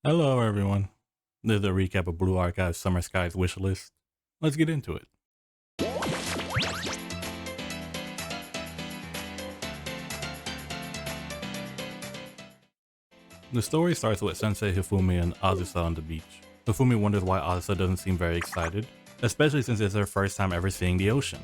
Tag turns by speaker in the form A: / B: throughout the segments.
A: Hello, everyone. This is a recap of Blue Archive's Summer Skies wish list. Let's get into it. The story starts with Sensei Hifumi and Azusa on the beach. Hifumi wonders why Azusa doesn't seem very excited, especially since it's her first time ever seeing the ocean.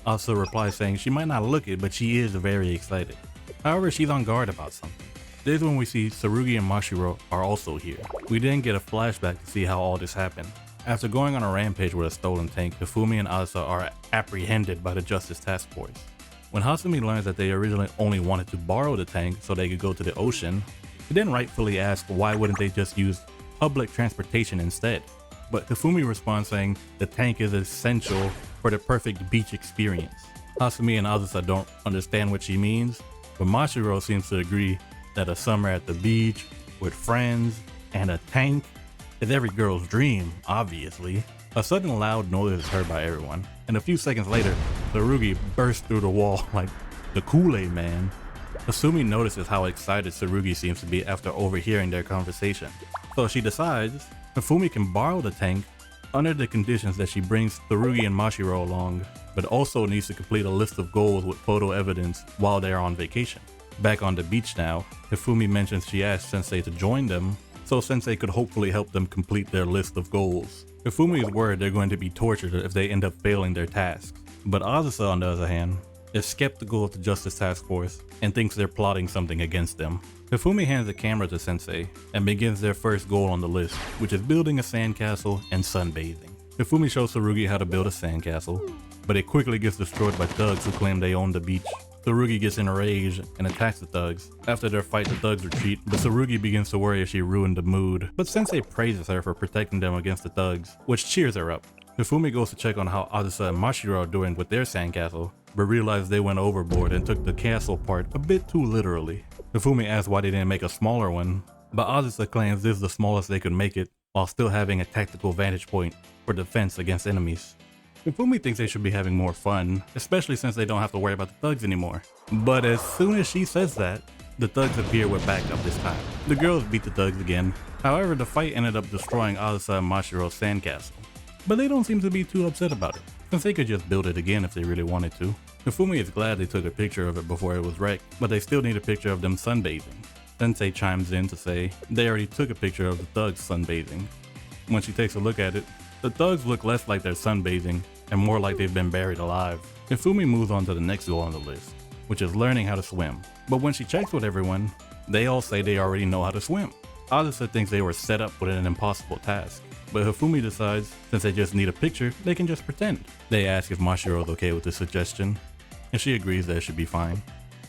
A: Azusa replies saying she might not look it, but she is very excited. However, she's on guard about something. This is when we see Tsurugi and Mashiro are also here. We then get a flashback to see how all this happened. After going on a rampage with a stolen tank, Hifumi and Azusa are apprehended by the Justice Task Force. When Hasumi learns that they originally only wanted to borrow the tank so they could go to the ocean, he then rightfully asks why wouldn't they just use public transportation instead. But Hifumi responds saying the tank is essential for the perfect beach experience. Hasumi and Azusa don't understand what she means, but Mashiro seems to agree that a summer at the beach with friends and a tank is every girl's dream, obviously. A sudden loud noise is heard by everyone, and a few seconds later, Tsurugi bursts through the wall like the Kool-Aid Man. Hasumi notices how excited Tsurugi seems to be after overhearing their conversation, so she decides Hifumi can borrow the tank under the conditions that she brings Tsurugi and Mashiro along, but also needs to complete a list of goals with photo evidence while they are on vacation. Back on the beach now, Hifumi mentions she asked Sensei to join them, so Sensei could hopefully help them complete their list of goals. Hifumi is worried they're going to be tortured if they end up failing their tasks, but Azusa on the other hand is skeptical of the Justice Task Force and thinks they're plotting something against them. Hifumi hands the camera to Sensei and begins their first goal on the list, which is building a sandcastle and sunbathing. Hifumi shows Tsurugi how to build a sandcastle, but it quickly gets destroyed by thugs who claim they own the beach. Tsurugi gets enraged and attacks the thugs. After their fight, the thugs retreat, but Tsurugi begins to worry if she ruined the mood. But Sensei praises her for protecting them against the thugs, which cheers her up. Hifumi goes to check on how Azusa and Mashiro are doing with their sandcastle, but realizes they went overboard and took the castle part a bit too literally. Hifumi asks why they didn't make a smaller one, but Azusa claims this is the smallest they could make it, while still having a tactical vantage point for defense against enemies. Hifumi thinks they should be having more fun, especially since they don't have to worry about the thugs anymore. But as soon as she says that, the thugs appear with backup this time. The girls beat the thugs again. However, the fight ended up destroying Azusa and Mashiro's sandcastle. But they don't seem to be too upset about it, since they could just build it again if they really wanted to. Hifumi is glad they took a picture of it before it was wrecked, but they still need a picture of them sunbathing. Sensei chimes in to say they already took a picture of the thugs sunbathing. When she takes a look at it, the thugs look less like they're sunbathing and more like they've been buried alive. Hifumi moves on to the next goal on the list, which is learning how to swim. But when she checks with everyone, they all say they already know how to swim. Azusa thinks they were set up with an impossible task, but Hifumi decides since they just need a picture, they can just pretend. They ask if Mashiro is okay with the suggestion, and she agrees that it should be fine.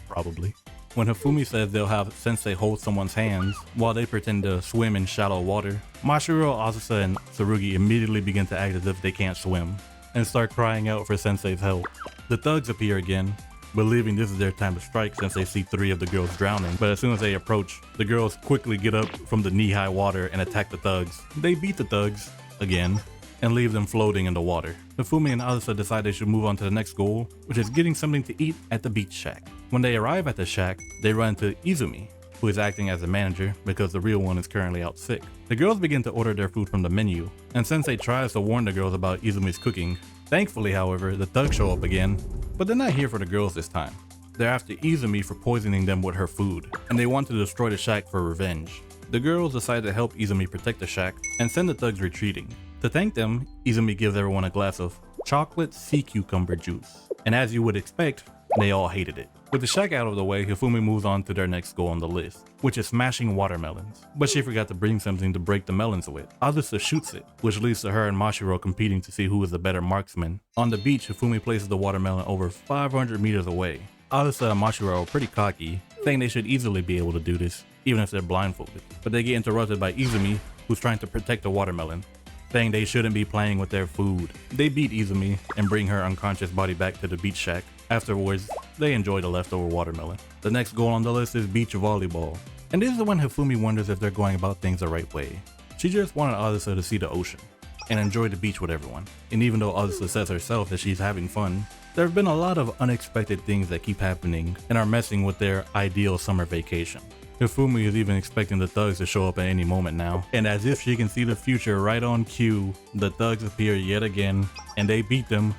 A: Probably. When Hifumi says they'll have Sensei hold someone's hands while they pretend to swim in shallow water, Mashiro, Azusa, and Tsurugi immediately begin to act as if they can't swim and start crying out for Sensei's help. The thugs appear again, believing this is their time to strike since they see 3 of the girls drowning, but as soon as they approach, the girls quickly get up from the knee-high water and attack the thugs. They beat the thugs, again, and leave them floating in the water. Hifumi and Azusa decide they should move on to the next goal, which is getting something to eat at the beach shack. When they arrive at the shack, they run into Izumi, who is acting as a manager because the real one is currently out sick. The girls begin to order their food from the menu, and Sensei tries to warn the girls about Izumi's cooking. Thankfully, however, the thugs show up again, but they're not here for the girls this time. They're after Izumi for poisoning them with her food, and they want to destroy the shack for revenge. The girls decide to help Izumi protect the shack and send the thugs retreating. To thank them, Izumi gives everyone a glass of chocolate sea cucumber juice, and as you would expect, they all hated it. With the shack out of the way, Hifumi moves on to their next goal on the list, which is smashing watermelons. But she forgot to bring something to break the melons with. Azusa shoots it, which leads to her and Mashiro competing to see who is the better marksman. On the beach, Hifumi places the watermelon over 500 meters away. Azusa and Mashiro are pretty cocky, saying they should easily be able to do this, even if they're blindfolded. But they get interrupted by Izumi, who's trying to protect the watermelon, saying they shouldn't be playing with their food. They beat Izumi and bring her unconscious body back to the beach shack. Afterwards, they enjoy the leftover watermelon. The next goal on the list is beach volleyball. And this is when Hifumi wonders if they're going about things the right way. She just wanted Azusa to see the ocean and enjoy the beach with everyone. And even though Azusa says herself that she's having fun, there have been a lot of unexpected things that keep happening and are messing with their ideal summer vacation. Hifumi is even expecting the thugs to show up at any moment now. And as if she can see the future right on cue, the thugs appear yet again, and they beat them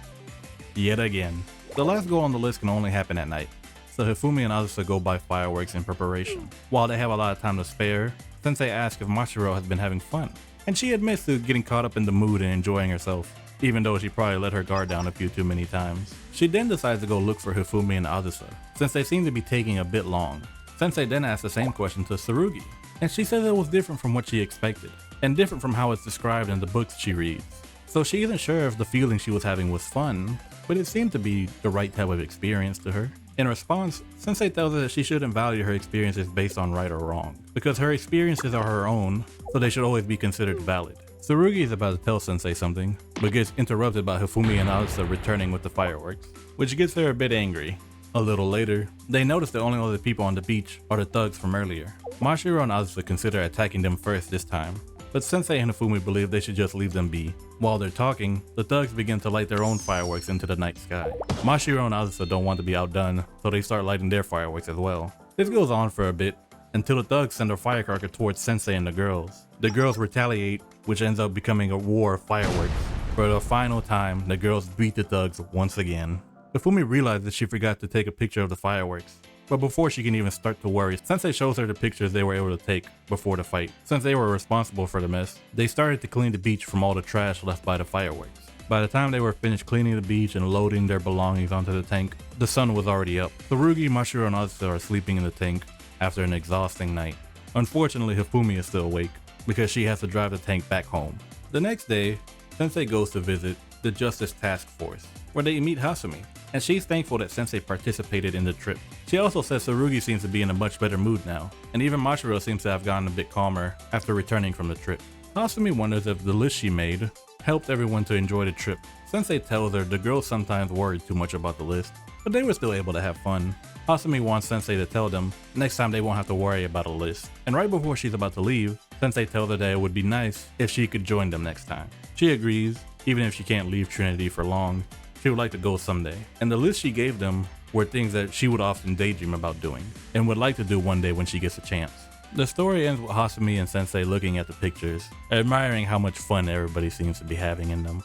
A: yet again. The last goal on the list can only happen at night, so Hifumi and Azusa go buy fireworks in preparation. While they have a lot of time to spare, Sensei asks if Mashiro has been having fun, and she admits to getting caught up in the mood and enjoying herself, even though she probably let her guard down a few too many times. She then decides to go look for Hifumi and Azusa, since they seem to be taking a bit long. Sensei then asks the same question to Tsurugi, and she says it was different from what she expected, and different from how it's described in the books she reads. So she isn't sure if the feeling she was having was fun, but it seemed to be the right type of experience to her. In response, Sensei tells her that she shouldn't value her experiences based on right or wrong, because her experiences are her own, so they should always be considered valid. Tsurugi is about to tell Sensei something, but gets interrupted by Hifumi and Azusa returning with the fireworks, which gets her a bit angry. A little later, they notice the only other people on the beach are the thugs from earlier. Mashiro and Azusa consider attacking them first this time, but Sensei and Hifumi believe they should just leave them be. While they're talking, the thugs begin to light their own fireworks into the night sky. Mashiro and Azusa don't want to be outdone, so they start lighting their fireworks as well. This goes on for a bit, until the thugs send a firecracker towards Sensei and the girls. The girls retaliate, which ends up becoming a war of fireworks. For the final time, the girls beat the thugs once again. Hifumi realizes she forgot to take a picture of the fireworks, but before she can even start to worry, Sensei shows her the pictures they were able to take before the fight. Since they were responsible for the mess, they started to clean the beach from all the trash left by the fireworks. By the time they were finished cleaning the beach and loading their belongings onto the tank, the sun was already up. Tsurugi, Mashiro, and Azusa are sleeping in the tank after an exhausting night. Unfortunately, Hifumi is still awake, because she has to drive the tank back home. The next day, Sensei goes to visit the Justice Task Force, where they meet Hasumi, and she's thankful that Sensei participated in the trip. She also says Tsurugi seems to be in a much better mood now, and even Mashiro seems to have gotten a bit calmer after returning from the trip. Hasumi wonders if the list she made helped everyone to enjoy the trip. Sensei tells her the girls sometimes worried too much about the list, but they were still able to have fun. Hasumi wants Sensei to tell them next time they won't have to worry about a list. And right before she's about to leave, Sensei tells her that it would be nice if she could join them next time. She agrees, even if she can't leave Trinity for long. She would like to go someday. And the list she gave them were things that she would often daydream about doing, and would like to do one day when she gets a chance. The story ends with Hasumi and Sensei looking at the pictures, admiring how much fun everybody seems to be having in them.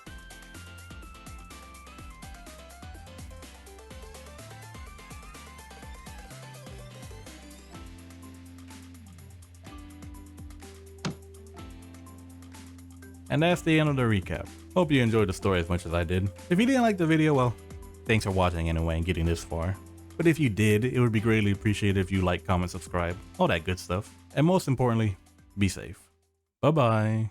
A: And that's the end of the recap. Hope you enjoyed the story as much as I did. If you didn't like the video, well, thanks for watching anyway and getting this far. But if you did, it would be greatly appreciated if you like, comment, subscribe, all that good stuff. And most importantly, be safe. Bye bye.